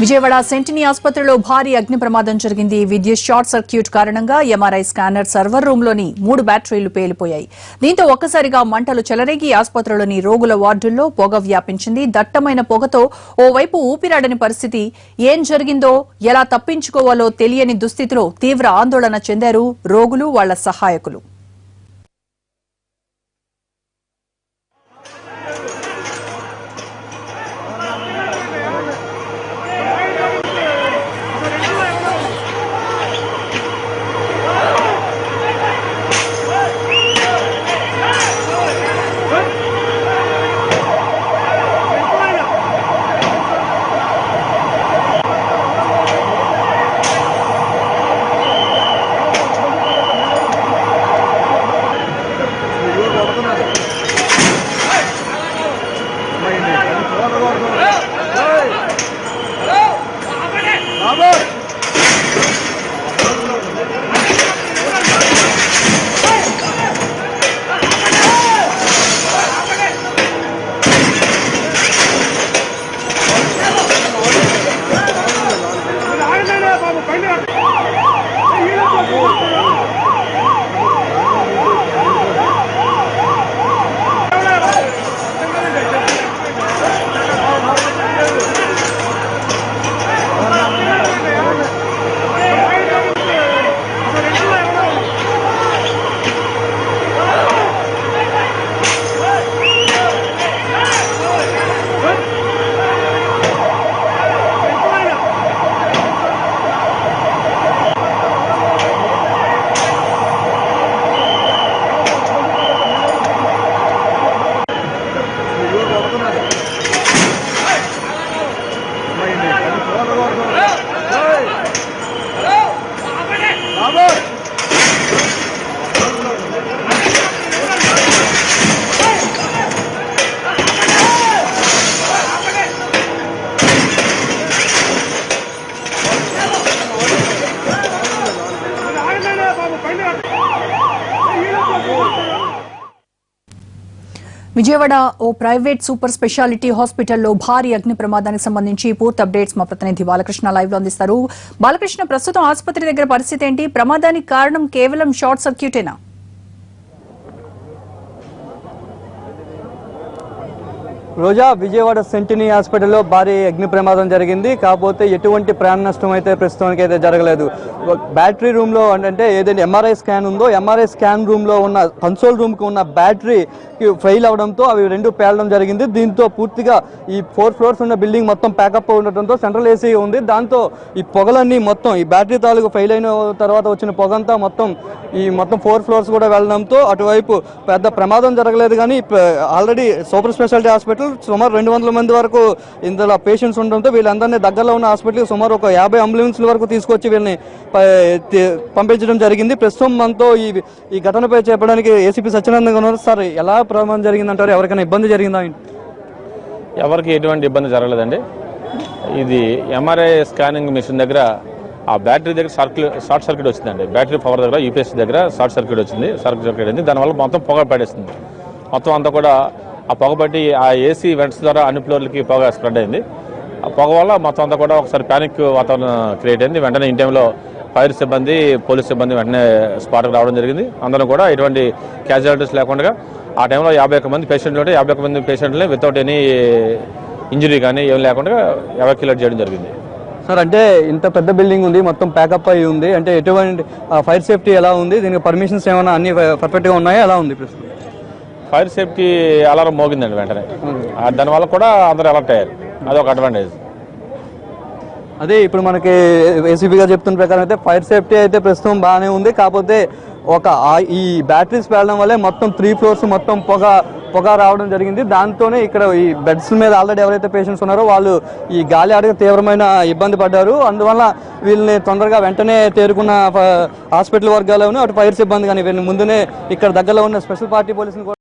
విజయవాడ సెంటినీ ఆసుపత్రిలో భారీ అగ్ని ప్రమాదం జరిగింది. విద్యుత్ షార్ట్ సర్క్యూట్ కారణంగా ఎంఆర్ఐ స్కానర్ సర్వర్ రూమ్ లోని 3 బ్యాటరీలు పేలిపోయాయి. దీంతో ఒక్కసారిగా మంటలు చెలరేగి ఆసుపత్రిలోని రోగుల వార్డుల్లో పొగ వ్యాపించింది. దట్టమైన పొగతో ఓవైపు ఊపిరాడని పరిస్థితి. ఏం జరిగిందో ఎలా తప్పించుకోవాలో తెలియని దుస్థితిలో తీవ్ర ఆందోళన చెందారు రోగులు, వాళ్ల సహాయకులు. విజయవాడ ఓ ప్రైవేట్ సూపర్ స్పెషాలిటీ హాస్పిటల్లో భారీ అగ్ని ప్రమాదానికి సంబంధించి పూర్తి అప్డేట్స్ మా ప్రతినిధి బాలకృష్ణ లైవ్ లో అందిస్తారు. బాలకృష్ణ, ప్రస్తుతం ఆసుపత్రి దగ్గర పరిస్థితి ఏంటి? ప్రమాదానికి కారణం కేవలం షార్ట్ సర్క్యూటేనా? రోజా, విజయవాడ సెంటినీ హాస్పిటల్లో భారీ అగ్ని ప్రమాదం జరిగింది. కాకపోతే ఎటువంటి ప్రాణ నష్టం అయితే ప్రస్తుతానికి అయితే జరగలేదు. బ్యాటరీ రూమ్లో అంటే ఏదైతే ఎంఆర్ఐ స్కాన్ ఉందో, ఎంఆర్ఐ స్కాన్ రూమ్లో ఉన్న కన్సోల్ రూమ్కి ఉన్న బ్యాటరీ ఫెయిల్ అవడంతో అవి రెండు పేలడం జరిగింది. దీంతో పూర్తిగా ఈ 4 ఫ్లోర్స్ ఉన్న బిల్డింగ్ మొత్తం ప్యాకప్ ఉండటంతో సెంట్రల్ ఏసీ ఉంది. దాంతో ఈ పొగలన్నీ మొత్తం ఈ బ్యాటరీ తాలూకు ఫెయిల్ అయిన తర్వాత వచ్చిన పొగంతా మొత్తం 4 ఫ్లోర్స్ కూడా వెళ్ళడంతో అటువైపు పెద్ద ప్రమాదం జరగలేదు. కానీ ఆల్రెడీ సూపర్ స్పెషాలిటీ హాస్పిటల్ సుమారు 200 మంది వరకు ఇందులో పేషెంట్స్ ఉండడంతో వీళ్ళందరినీ దగ్గరలో ఉన్న హాస్పిటల్కి సుమారు ఒక 50 అంబులెన్స్ల వరకు తీసుకొచ్చి వీళ్ళని పంపించడం జరిగింది. ప్రస్తుతం మనతో ఈ ఘటనపై చెప్పడానికి ఏసీపీ సత్యనారాయణ ఉన్నారు. సార్, ఎలా ప్రమాదం జరిగిందంటారు? ఎవరికైనా ఇబ్బంది జరిగిందా? ఎవరికి ఎటువంటి ఇబ్బంది జరగలేదండి. ఇది ఎంఆర్ఐ స్కానింగ్ మిషన్ దగ్గర ఆ బ్యాటరీ దగ్గర షార్ట్ సర్క్యూట్ వచ్చిందండి. బ్యాటరీ పవర్ దగ్గర యూపీఎస్ దగ్గర షార్ట్ సర్క్యూట్ అయింది. దానివల్ల మొత్తం పొగ పడేస్తుంది. మొత్తం అంతా కూడా ఆ పొగ పట్టి ఆ ఏసీ వెంట్స్ ద్వారా అన్ని ఫ్లోర్లకి పొగ స్ప్రెడ్ అయింది. ఆ పొగ వల్ల మొత్తం అంతా కూడా ఒకసారి ప్యానిక్ వాతావరణం క్రియేట్ అయింది. వెంటనే ఈ టైంలో ఫైర్ సిబ్బంది, పోలీస్ సిబ్బంది వెంటనే స్పాట్కి రావడం జరిగింది. అందరూ కూడా ఎటువంటి క్యాజువాలిటీస్ లేకుండా ఆ టైంలో 51 మంది పేషెంట్లు ఉంటే 51 మంది పేషెంట్లని వితౌట్ ఎనీ ఇంజరీ కానీ ఏం లేకుండా ఎవాక్యులేట్ చేయడం జరిగింది. సార్, అంటే ఇంత పెద్ద బిల్డింగ్ ఉంది, మొత్తం ప్యాకప్ అయ్యి ఉంది, అంటే ఎటువంటి ఫైర్ సేఫ్టీ ఎలా ఉంది? దీనికి పర్మిషన్స్ ఏమైనా అన్ని పర్ఫెక్ట్గా ఉన్నాయా? ఎలా ఉంది ప్రస్తుతం? ఫైర్ సేఫ్టీ అలారం మోగిందండి వెంటనే. దానివల్ల కూడా అందరూ అలర్ట్ అయ్యారు. అదొక అడ్వాంటేజ్. అదే ఇప్పుడు మనకి ఏసీపీ గారు చెప్తున్న ప్రకారం అయితే ఫైర్ సేఫ్టీ అయితే ప్రస్తుతం బాగానే ఉంది. కాకపోతే ఈ బ్యాటరీస్ పేలడం వల్లే మొత్తం 3 ఫ్లోర్స్ మొత్తం పొగ రావడం జరిగింది. దాంతోనే ఇక్కడ ఈ బెడ్స్ మీద ఆల్రెడీ ఎవరైతే పేషెంట్స్ ఉన్నారో వాళ్ళు ఈ గాలి ఆడక తీవ్రమైన ఇబ్బంది పడ్డారు. అందువల్ల వీళ్ళని తొందరగా వెంటనే తేరుకున్న హాస్పిటల్ వర్గాలను అటు ఫైర్ సిబ్బంది కానీ వీళ్ళని ముందునే ఇక్కడ దగ్గరలో ఉన్న స్పెషల్ పార్టీ పోలీసులు